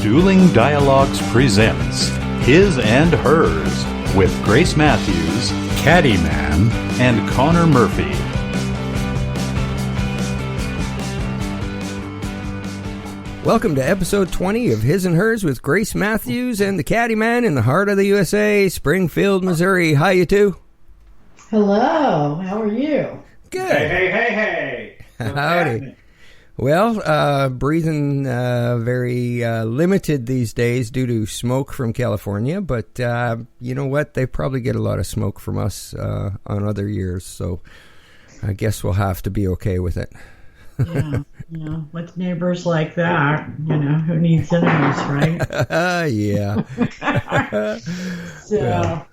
Dueling Dialogues presents His and Hers with Grace Matthews, Caddyman, and Connor Murphy. Welcome to episode 20 of His and Hers with Grace Matthews and the Caddyman in the heart of the USA, Springfield, Missouri. Hi, you two. Hello. How are you? Good. Hey. Howdy. Well, breathing very limited these days due to smoke from California, but you know what? They probably get a lot of smoke from us on other years, so I guess we'll have to be okay with it. Yeah, with neighbors like that, who needs enemies, right? Yeah. So,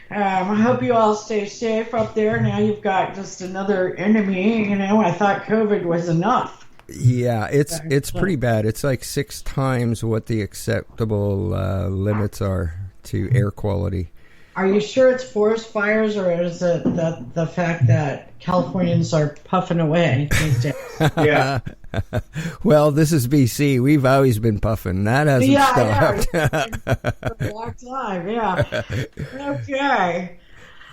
I hope you all stay safe up there. Now you've got just another enemy. I thought COVID was enough. Yeah, it's pretty bad. It's like 6 times what the acceptable limits are to air quality. Are you sure it's forest fires, or is it the fact that Californians are puffing away these days? Yeah. Well, this is BC. We've always been puffing. That hasn't stopped. For a long time, yeah. Okay.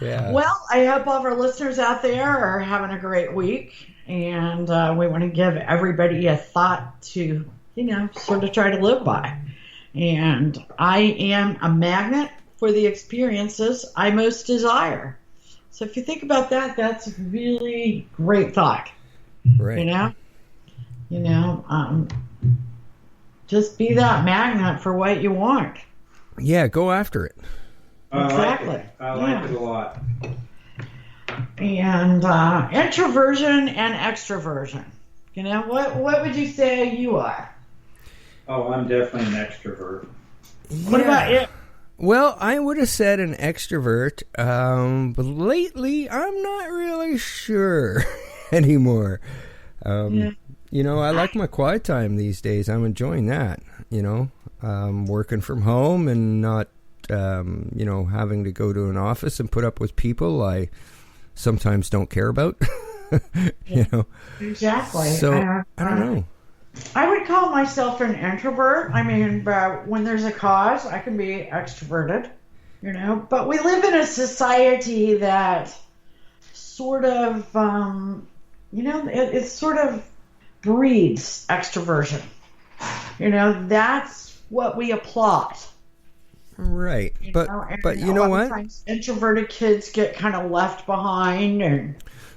Yeah. Well, I hope all of our listeners out there are having a great week, and we want to give everybody a thought to, sort of try to live by. And I am a magnet for the experiences I most desire. So if you think about that, that's a really great thought. Right. Just be that magnet for what you want. Yeah, go after it. Exactly. I like it a lot. And introversion and extroversion. What would you say you are? Oh, I'm definitely an extrovert. What about you? Well, I would have said an extrovert, but lately I'm not really sure anymore. I like my quiet time these days. I'm enjoying that, working from home and not, having to go to an office and put up with people I sometimes don't care about, Exactly. So, I don't know. I would call myself an introvert. But when there's a cause, I can be extroverted, But we live in a society that sort of, it sort of breeds extroversion. That's what we applaud. Right. But you know what? Introverted kids get kind of left behind.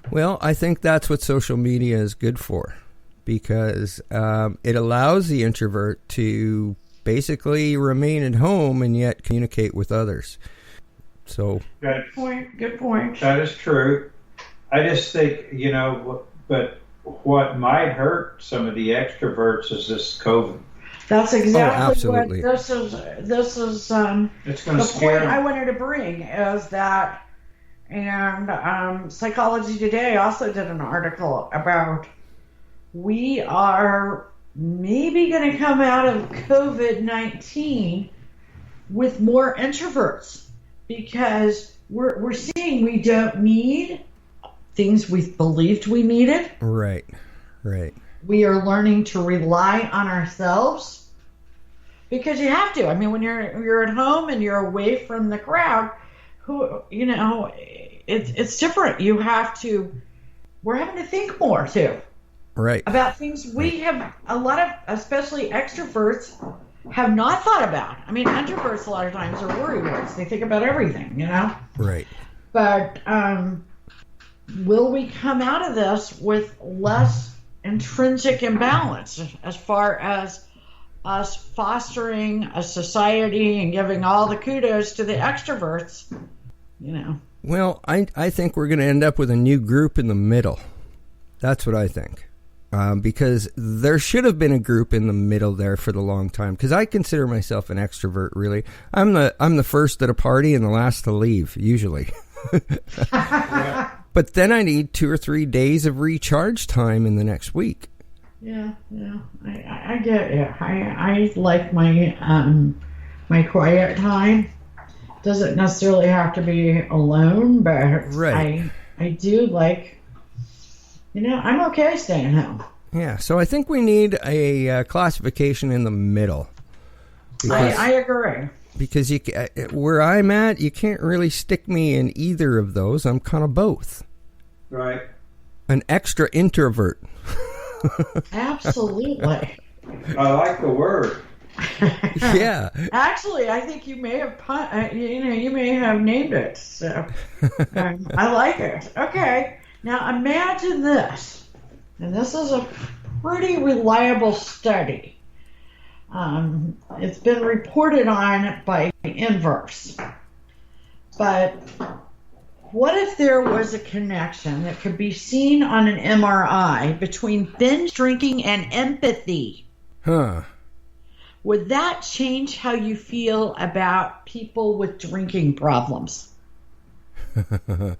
Well, I think that's what social media is good for. Because it allows the introvert to basically remain at home and yet communicate with others. So Good point. That is true. I just think, but what might hurt some of the extroverts is this COVID. That's exactly what absolutely. This is It's going to the scare point them. I wanted to bring is that, and Psychology Today also did an article about we are maybe going to come out of COVID-19 with more introverts because we're seeing we don't need things we believed we needed. Right. We are learning to rely on ourselves because you have to. When you're at home and you're away from the crowd, it's different. You have to. We're having to think more too. Right. About things we have a lot of, especially extroverts, have not thought about. Introverts a lot of times are worrywarts. They think about everything, Right. But will we come out of this with less intrinsic imbalance as far as us fostering a society and giving all the kudos to the extroverts, Well, I think we're going to end up with a new group in the middle. That's what I think. Because there should have been a group in the middle there for the long time. Because I consider myself an extrovert, really. I'm the first at a party and the last to leave, usually. But then I need 2 or 3 days of recharge time in the next week. Yeah. I get it. I like my my quiet time. Doesn't necessarily have to be alone, but right. I do like. I'm okay staying home. Yeah, so I think we need a classification in the middle. I agree. Because where I'm at, you can't really stick me in either of those. I'm kind of both. Right. An extra introvert. Absolutely. I like the word. Yeah. Actually, I think you may have you may have named it. So I like it. Okay. Now imagine this, and this is a pretty reliable study. It's been reported on by Inverse. But what if there was a connection that could be seen on an MRI between binge drinking and empathy? Huh. Would that change how you feel about people with drinking problems? I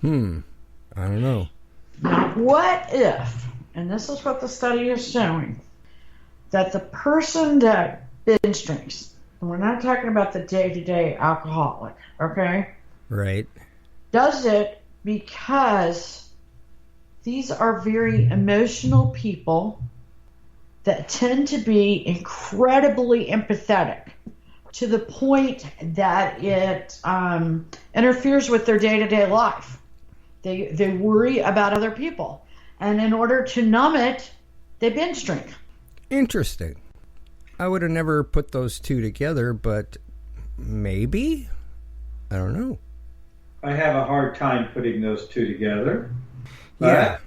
don't know. Now, what if, and this is what the study is showing, that the person that binge drinks, and we're not talking about the day-to-day alcoholic, okay? Right. Does it because these are very emotional people that tend to be incredibly empathetic to the point that it interferes with their day-to-day life. They worry about other people. And in order to numb it, they binge drink. Interesting. I would have never put those two together, but maybe? I don't know. I have a hard time putting those two together. Yeah.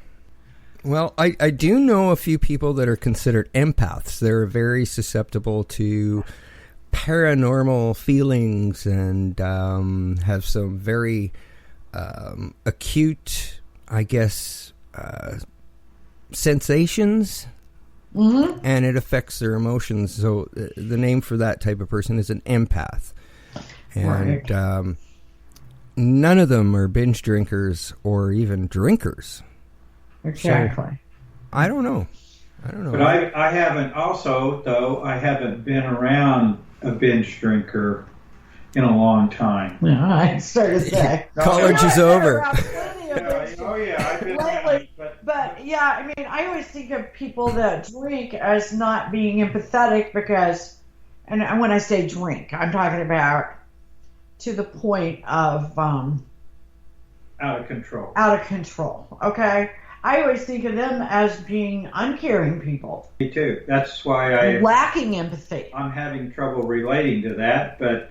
Well, I do know a few people that are considered empaths. They're very susceptible to paranormal feelings and have some very acute, I guess, sensations. Mm-hmm. And it affects their emotions. So the name for that type of person is an empath. And right. None of them are binge drinkers or even drinkers. Exactly. So, I don't know. But I haven't also, though, I haven't been around a binge drinker in a long time. Yeah, I started to say. College is over. I've been lately. But yeah, I mean, I always think of people that drink as not being empathetic because, and when I say drink, I'm talking about to the point of out of control. Out of control. Okay. I always think of them as being uncaring people. Me too. That's why lacking empathy. I'm having trouble relating to that, but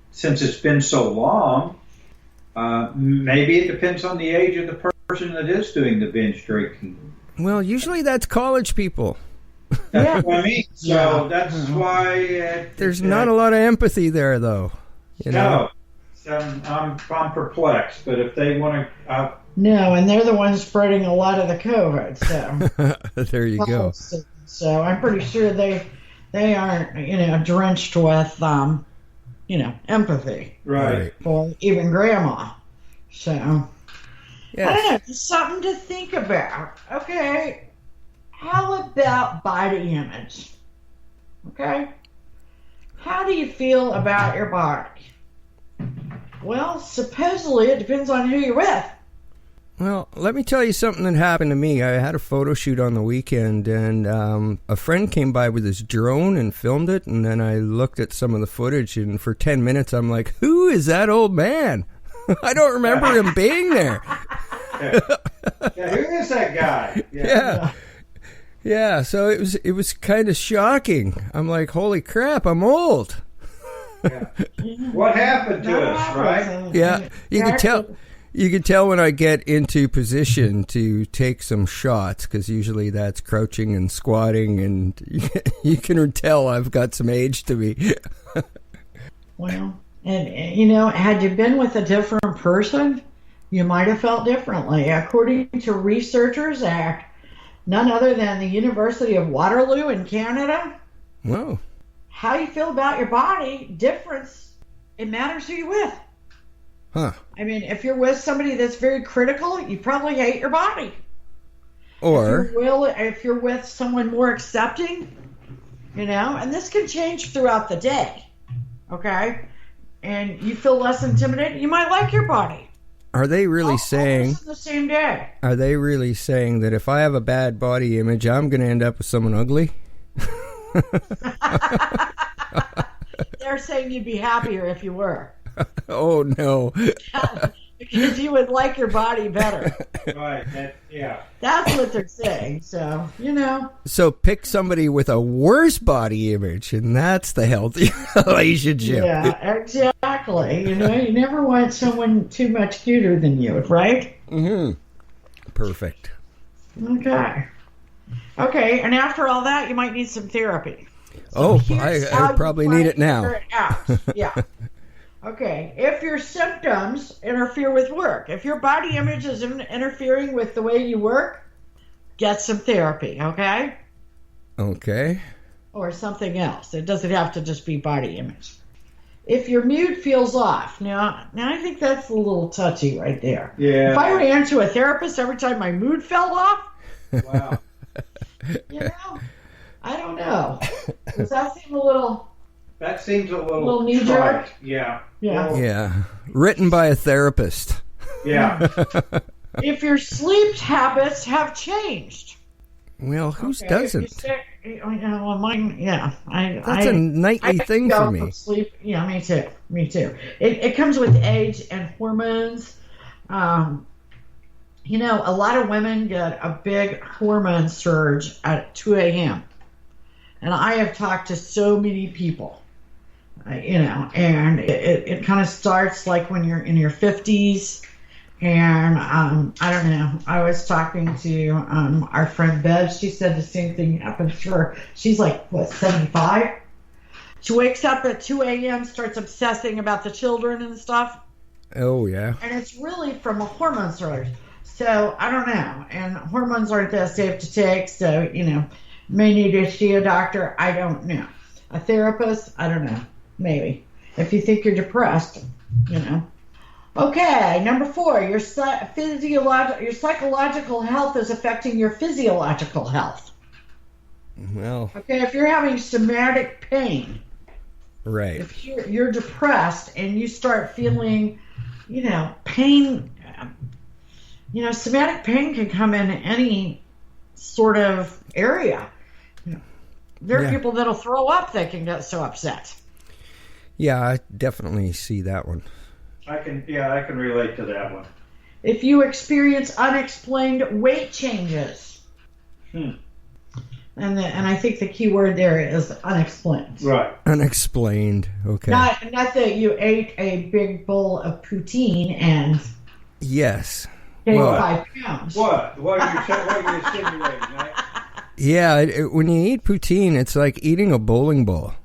since it's been so long, maybe it depends on the age of the person that is doing the binge drinking. Well, usually that's college people. That's what I mean. So that's why there's not a lot of empathy there, though. You know? No, I'm perplexed. But if they want to. No, and they're the ones spreading a lot of the COVID. So there you go. So I'm pretty sure they aren't, drenched with, empathy. Right. Or even grandma. So yes. I don't know. It's something to think about. Okay. How about body image? Okay. How do you feel about your body? Well, supposedly it depends on who you're with. Well, let me tell you something that happened to me. I had a photo shoot on the weekend, and a friend came by with his drone and filmed it, and then I looked at some of the footage, and for 10 minutes I'm like, who is that old man? I don't remember him being there. Yeah, who is that guy? Yeah, so it was kind of shocking. I'm like, holy crap, I'm old. Yeah. What happened to us, right? Yeah, you can tell when I get into position to take some shots, because usually that's crouching and squatting, and you can tell I've got some age to me. Well, and had you been with a different person, you might have felt differently. According to researchers at none other than the University of Waterloo in Canada. Whoa. How you feel about your body, it matters who you're with. Huh. I mean, if you're with somebody that's very critical, you probably hate your body. Or if you're with someone more accepting, and this can change throughout the day, okay? And you feel less intimidated, you might like your body. Are they really saying the same day? Are they really saying that if I have a bad body image, I'm going to end up with someone ugly? They're saying you'd be happier if you were. Oh, no. Because you would like your body better. Right. That's what they're saying. So, So pick somebody with a worse body image, and that's the healthy relationship. Yeah, exactly. You never want someone too much cuter than you, right? Mm-hmm. Perfect. Okay, and after all that, you might need some therapy. I probably need it now. Figure it out. Yeah. Okay, if your symptoms interfere with work, if your body image is interfering with the way you work, get some therapy, okay? Okay. Or something else. It doesn't have to just be body image. If your mood feels off, now I think that's a little touchy right there. Yeah. If I ran to a therapist every time my mood fell off, Wow. I don't know. Does that seem a little... That seems a little knee-jerk? trite. Yeah. Yeah. Written by a therapist. Yeah. If your sleep habits have changed. Well, whose doesn't? Mine, That's a nightly thing for me. Sleep. Yeah, me too. It comes with age and hormones. A lot of women get a big hormone surge at 2 a.m. And I have talked to so many people, and it kind of starts like when you're in your 50s. And I don't know. I was talking to our friend Bev. She said the same thing happened to her. She's like, 75? She wakes up at 2 a.m., starts obsessing about the children and stuff. Oh, yeah. And it's really from a hormone surge. So I don't know. And hormones aren't that safe to take. So, may need to see a doctor. I don't know. A therapist? I don't know. Maybe. If you think you're depressed, Okay, number 4, your psychological health is affecting your physiological health. Well. Okay, if you're having somatic pain. Right. If you're depressed and you start feeling, pain, somatic pain can come in any sort of area. There are people that'll throw up, they can get so upset. Yeah, I definitely see that one. I can relate to that one. If you experience unexplained weight changes. And I think the key word there is unexplained. Right. Unexplained. Okay. Not that you ate a big bowl of poutine and yes. gained 5 pounds. What are you insinuating, right? Yeah, when you eat poutine, it's like eating a bowling ball.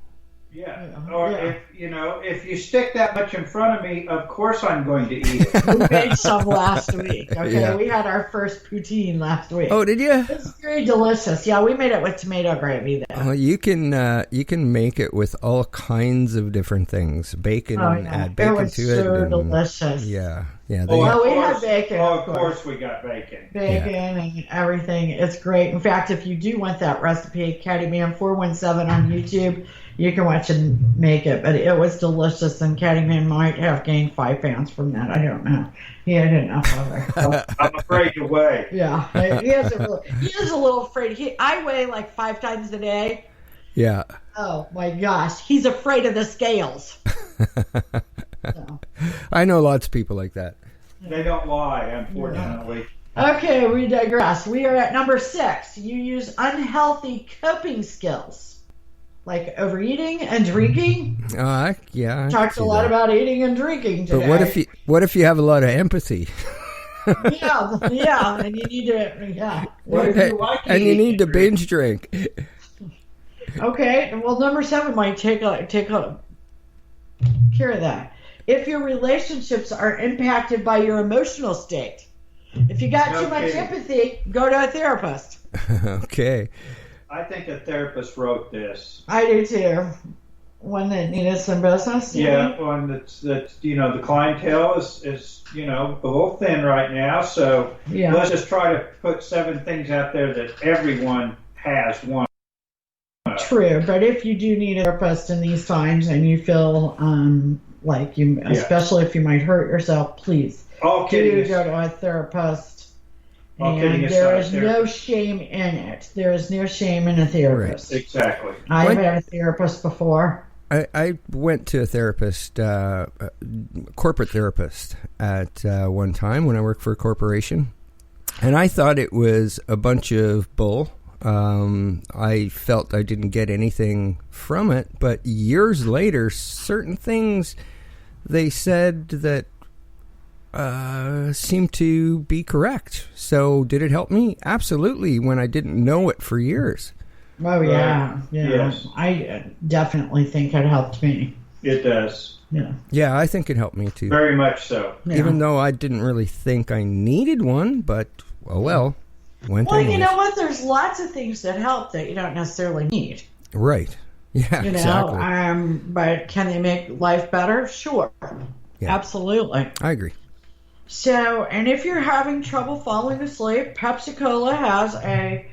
Yeah. Or if you stick that much in front of me, of course I'm going to eat it. We made some last week. Okay, Yeah. We had our first poutine last week. Oh, did you? It's very delicious. Yeah, we made it with tomato gravy though. Oh, you can make it with all kinds of different things. Bacon, add bacon it was to it. so delicious. Yeah. They, we had bacon. Oh, of course we got bacon. Bacon and everything. It's great. In fact, if you do want that recipe, Caddyman417 on YouTube, you can watch and make it. But it was delicious, and Caddyman might have gained 5 pounds from that. I don't know. He had enough of it. So, I'm afraid to weigh. yeah, he is a little afraid. I weigh like 5 times a day. Yeah. Oh my gosh, he's afraid of the scales. So. I know lots of people like that. They don't lie, unfortunately. Okay, we digress. We are at number 6. You use unhealthy coping skills, like overeating and drinking. Yeah. I Talked see a lot that. about eating and drinking today. But what if you have a lot of empathy? yeah, and you need to, What if you like and you need to binge drink. Okay, well, number 7 might take care of that. If your relationships are impacted by your emotional state, if you got too much empathy, go to a therapist. Okay. I think a therapist wrote this. I do too. One that needed some business. Yeah, one that's the clientele is a little thin right now. So let's just try to put 7 things out there that everyone has one. True, but if you do need a therapist in these times and you feel like especially if you might hurt yourself, please do go to a therapist And there is no shame in it. There is no shame in a therapist. Right. Exactly. I've had a therapist before. I went to a therapist, corporate therapist, at one time when I worked for a corporation, and I thought it was a bunch of bull. I felt I didn't get anything from it, but years later, certain things they said that seemed to be correct. So did it help me? Absolutely, when I didn't know it for years. Oh, yeah. Yes. I definitely think it helped me. It does. Yeah. Yeah, I think it helped me too. Very much so. Yeah. Even though I didn't really think I needed one, but, well. Well, you know what? There's lots of things that help that you don't necessarily need. Right. Yeah, you know, exactly. But can they make life better? Sure. Yeah. Absolutely. I agree. So, and if you're having trouble falling asleep, Pepsi Cola has a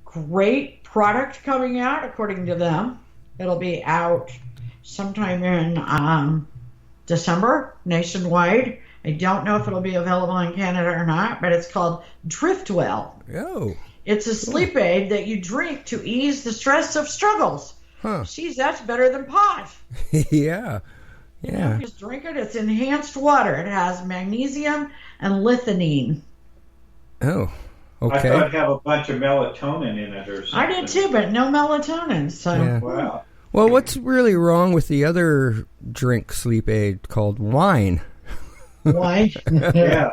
great product coming out, according to them. It'll be out sometime in December, nationwide. I don't know if it'll be available in Canada or not, but it's called Driftwell. Oh. It's a sleep aid that you drink to ease the stress of struggles. Huh. Geez, that's better than pot. Yeah. You know, just drink it. It's enhanced water. It has magnesium and lithianine. Oh. Okay. I thought it'd have a bunch of melatonin in it or something. I did too, but no melatonin. So. Yeah. Wow. Well, what's really wrong with the other drink sleep aid called wine? Wine? Yeah.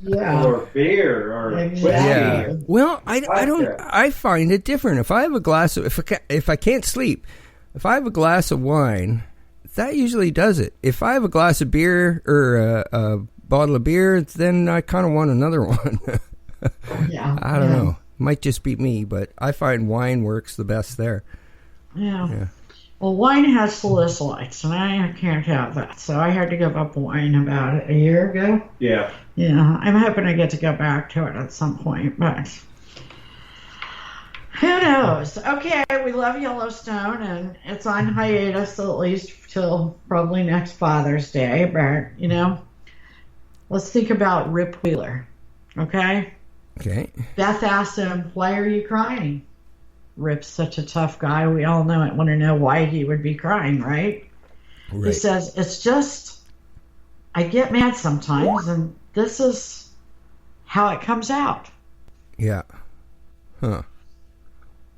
Yeah. Or beer or exactly. Yeah. Well, I don't. I find it different. If I have a glass of, if I can't sleep, if I have a glass of wine, that usually does it. If I have a glass of beer or a bottle of beer, then I kind of want another one. Yeah. I don't know. Might just be me, but I find wine works the best there. Yeah. Well, wine has salicylates, and I can't have that. So I had to give up wine about a year ago. Yeah. Yeah. I'm hoping I get to go back to it at some point, but who knows? Okay, we love Yellowstone, and it's on hiatus at least till probably next Father's Day. But, you know, let's think about Rip Wheeler, okay? Okay. Beth asked him, why are you crying? Rip's such a tough guy. We all know it. Want to know why he would be crying, right? He says, it's just, I get mad sometimes, and this is how it comes out. Yeah. Huh.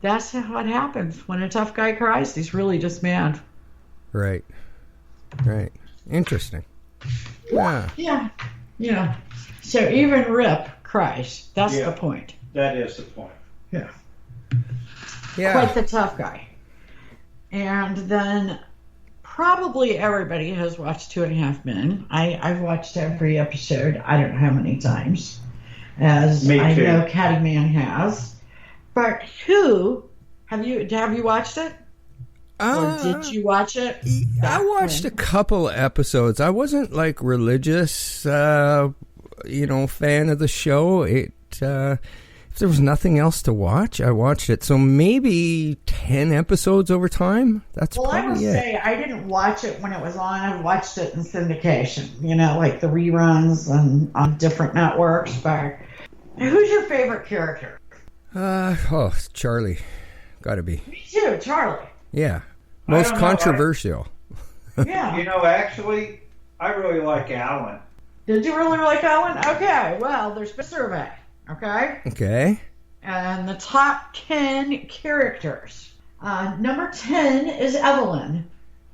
That's what happens when a tough guy cries. He's really just mad. Right. Right. Interesting. Yeah. Yeah. Yeah. So even Rip cries. That's the point. That is the point. Yeah. Yeah. Quite the tough guy. And then probably everybody has watched 2.5 Men. I've watched every episode, I don't know how many times, as I know Caddyman has. But have you watched it? Or did you watch it? I watched a couple episodes. I wasn't like religious, fan of the show. If there was nothing else to watch, I watched it. So maybe 10 episodes over time. That's probably it. I would say I didn't watch it when it was on. I watched it in syndication, like the reruns and on different networks. But who's your favorite character? Charlie. Gotta be. Me too, Charlie. Yeah. Most controversial. Yeah. Actually, I really like Alan. Did you really like Alan? Okay, well, there's been a survey. Okay. And the top 10 characters. Number 10 is Evelyn,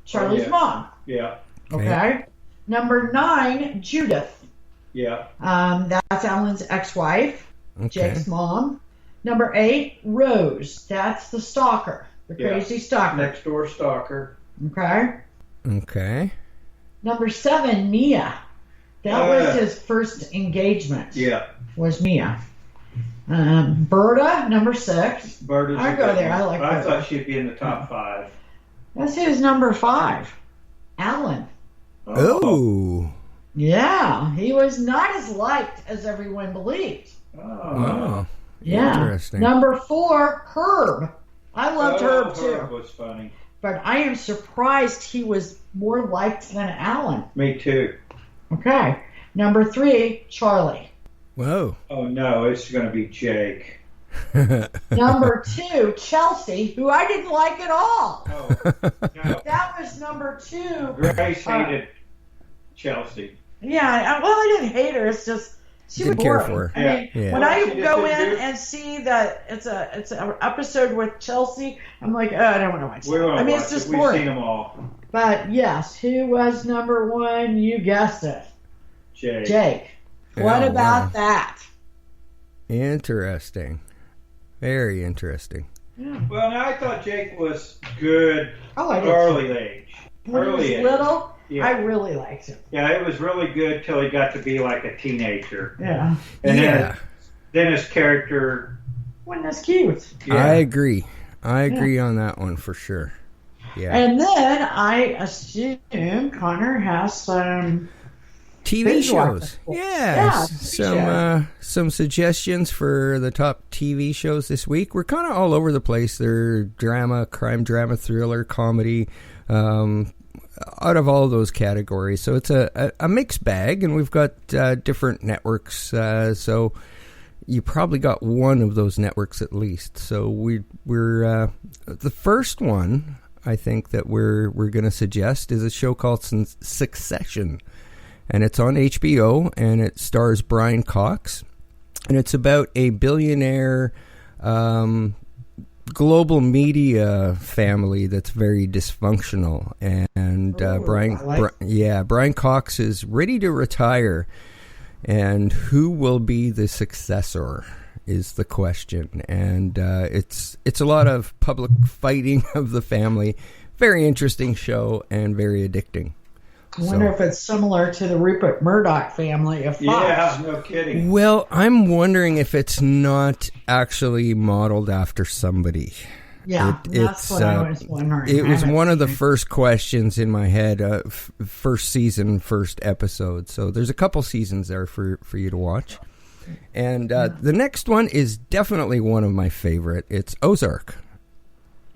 Charlie's mom. Yeah. Okay. Number 9, Judith. Yeah. That's Alan's ex-wife, Jake's mom. Number 8, Rose. That's the stalker, the crazy stalker. Next door stalker. Okay. Number 7, Mia. That was his first engagement. Yeah. Was Mia. Berta, number 6. Berta's I go there. I like Berta. I thought she'd be in the top 5. That's who's number 5. Alan. Oh. Yeah, he was not as liked as everyone believed. Oh. Yeah. Interesting. Number 4, Herb. I loved Herb too. Herb was funny. But I am surprised he was more liked than Alan. Me too. Okay. Number 3, Charlie. Whoa. Oh, no, it's going to be Jake. Number 2, Chelsea, who I didn't like at all. Oh, no. That was number 2. Grace hated Chelsea. Yeah, well, I didn't hate her. It's just she Didn't was care boring. for her. I mean, Yeah. when Well, I she just go didn't in do- and see that it's an episode with Chelsea, I'm like, oh, I don't want to watch We that. won't I mean, watch it's just it. We've boring. seen them all. But yes, who was number 1? You guessed it, Jake. Jake. What Oh, about wow. that? Interesting. Very interesting. Well, no, I thought Jake was good Oh, I did. early age. When he was Early age. little, Yeah. I really liked him. Yeah, it was really good till he got to be like a teenager. Yeah, And Yeah. then his character. wasn't as cute. I Yeah. agree. I agree on that one for sure. Yeah. And then I assume Connor has some. TV Binge shows. watching. Yeah. TV Some suggestions for the top TV shows this week. We're kind of all over the place. They're drama, crime drama, thriller, comedy, out of all those categories. So it's a mixed bag, and we've got different networks. So you probably got one of those networks at least. So we're the first one I think that we're going to suggest is a show called Succession. And it's on HBO, and it stars Brian Cox. And it's about a billionaire global media family that's very dysfunctional. And Brian Cox is ready to retire. And who will be the successor is the question. And it's a lot of public fighting of the family. Very interesting show and very addicting. I wonder if it's similar to the Rupert Murdoch family of Fox. Yeah, no kidding. Well, I'm wondering if it's not actually modeled after somebody. Yeah, that's what I was wondering. It was one of the first questions in my head, first season, first episode. So there's a couple seasons there for you to watch. And the next one is definitely one of my favorite. It's Ozark.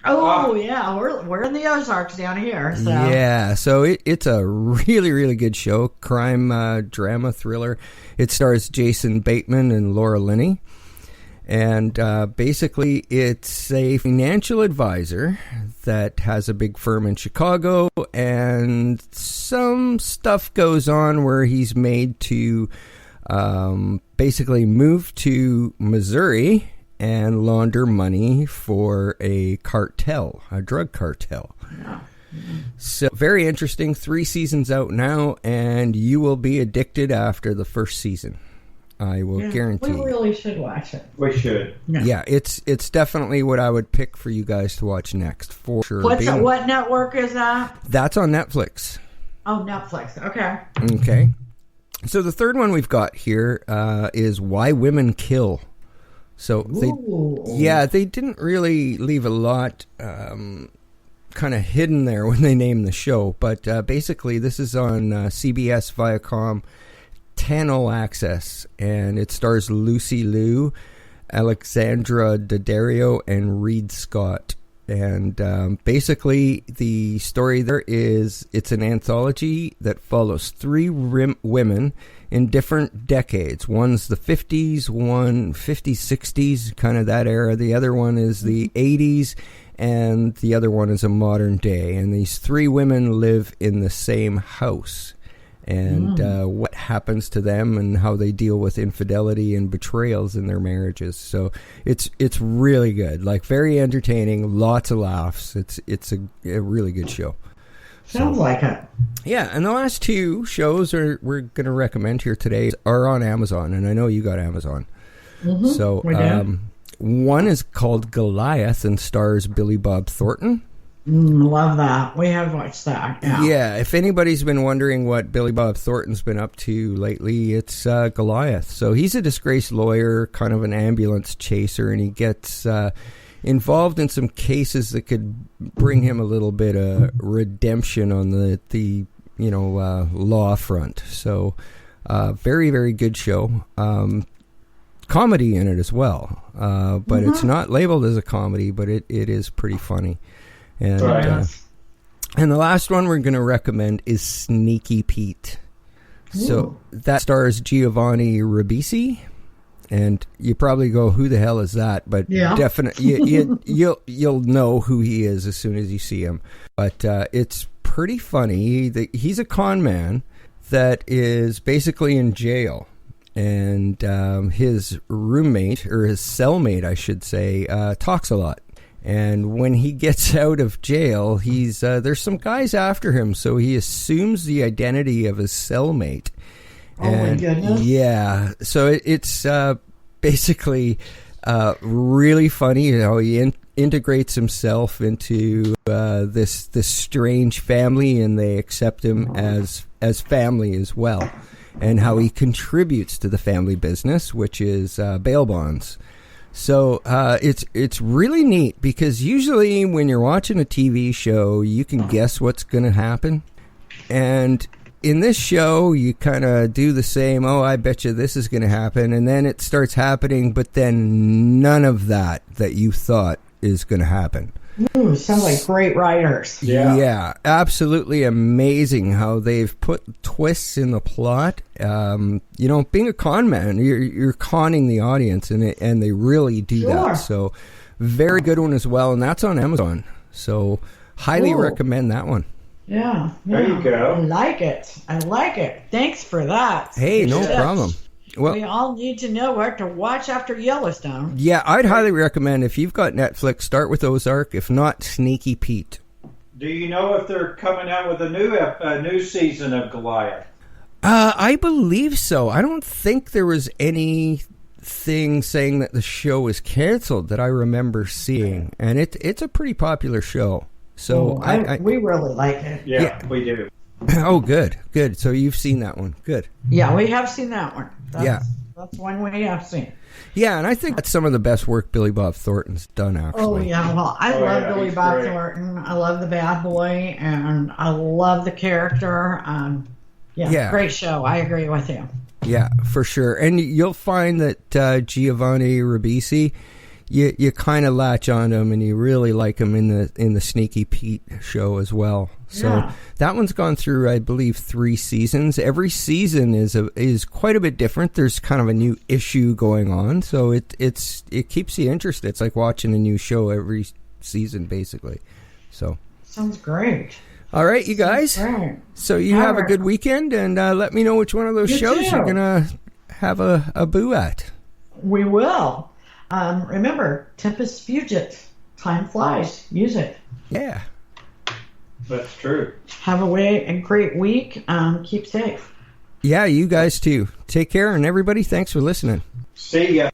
Oh, yeah, we're in the Ozarks down here. So. Yeah, so it's a really, really good show. Crime, drama, thriller. It stars Jason Bateman and Laura Linney. And basically, it's a financial advisor that has a big firm in Chicago. And some stuff goes on where he's made to basically move to Missouri and launder money for a cartel, a drug cartel. Yeah. So very interesting. 3 seasons out now, and you will be addicted after the first season. I will guarantee. We really should watch it. We should. Yeah, it's definitely what I would pick for you guys to watch next, for sure. What network is that? That's on Netflix. Oh, Netflix. Okay. Okay. So the third one we've got here is Why Women Kill. So they didn't really leave a lot kind of hidden there when they named the show, but basically this is on CBS Viacom 10 All Access, and it stars Lucy Liu, Alexandra Daddario, and Reed Scott. And basically the story there is, it's an anthology that follows 3 women in different decades. One's the 50s, one 50s, 60s, kind of that era. The other one is the 80s, and the other one is a modern day. And these 3 women live in the same house. And what happens to them and how they deal with infidelity and betrayals in their marriages. So it's really good, like very entertaining, lots of laughs. It's a really good show. Sounds like it. Yeah, and the last 2 shows we're going to recommend here today are on Amazon, and I know you got Amazon. Mm-hmm. So one is called Goliath and stars Billy Bob Thornton. Love that. We have watched that. Yeah, if anybody's been wondering what Billy Bob Thornton's been up to lately, it's Goliath. So he's a disgraced lawyer, kind of an ambulance chaser, and he gets involved in some cases that could bring him a little bit of redemption on the law front. So very, very good show. Comedy in it as well, but it's not labeled as a comedy, but it is pretty funny. And and the last one we're going to recommend is Sneaky Pete. So that stars Giovanni Ribisi, And you probably go, who the hell is that? But definitely, you'll know who he is as soon as you see him. But it's pretty funny. He's a con man that is basically in jail. And his roommate, or his cellmate, I should say, talks a lot. And when he gets out of jail, there's some guys after him, so he assumes the identity of his cellmate. My goodness. Yeah, so it's basically really funny. He integrates himself into this strange family, and they accept him as family as well. And how he contributes to the family business, which is bail bonds. So it's really neat, because usually when you're watching a TV show, you can guess what's going to happen. And in this show, you kind of do the same, I bet you this is going to happen. And then it starts happening, but then none of that you thought is going to happen. Ooh, sounds like great writers. Yeah, absolutely amazing how they've put twists in the plot. Being a con man, you're conning the audience, and they really do that. So, very good one as well, and that's on Amazon. So, highly recommend that one. Yeah, there you go. I like it. Thanks for that. Hey, no problem. Well, we all need to know what to watch after Yellowstone. Yeah, I'd highly recommend, if you've got Netflix, start with Ozark. If not, Sneaky Pete. Do you know if they're coming out with a new season of Goliath? I believe so. I don't think there was anything saying that the show was canceled that I remember seeing, and it's a pretty popular show. So we really like it. Yeah, we do. Oh, good. So you've seen that one. Good. Yeah, we have seen that one. That's one we have seen. Yeah, and I think that's some of the best work Billy Bob Thornton's done, actually. Oh, yeah. Well, I love Billy Bob Thornton. I love the bad boy, and I love the character. Great show. I agree with you. Yeah, for sure. And you'll find that Giovanni Ribisi, you kind of latch on him, and you really like him in the Sneaky Pete show as well. So that one's gone through, I believe, 3 seasons. Every season is quite a bit different. There's kind of a new issue going on, so it keeps you interested. It's like watching a new show every season, basically. So sounds great. All right, you guys. So you have a good weekend, and let me know which one of those shows you're gonna have a boo at. We will. Remember, Tempus Fugit. Time flies. Use it. Yeah. That's true. Have a great week. Keep safe. Yeah, you guys too. Take care, and everybody, thanks for listening. See ya.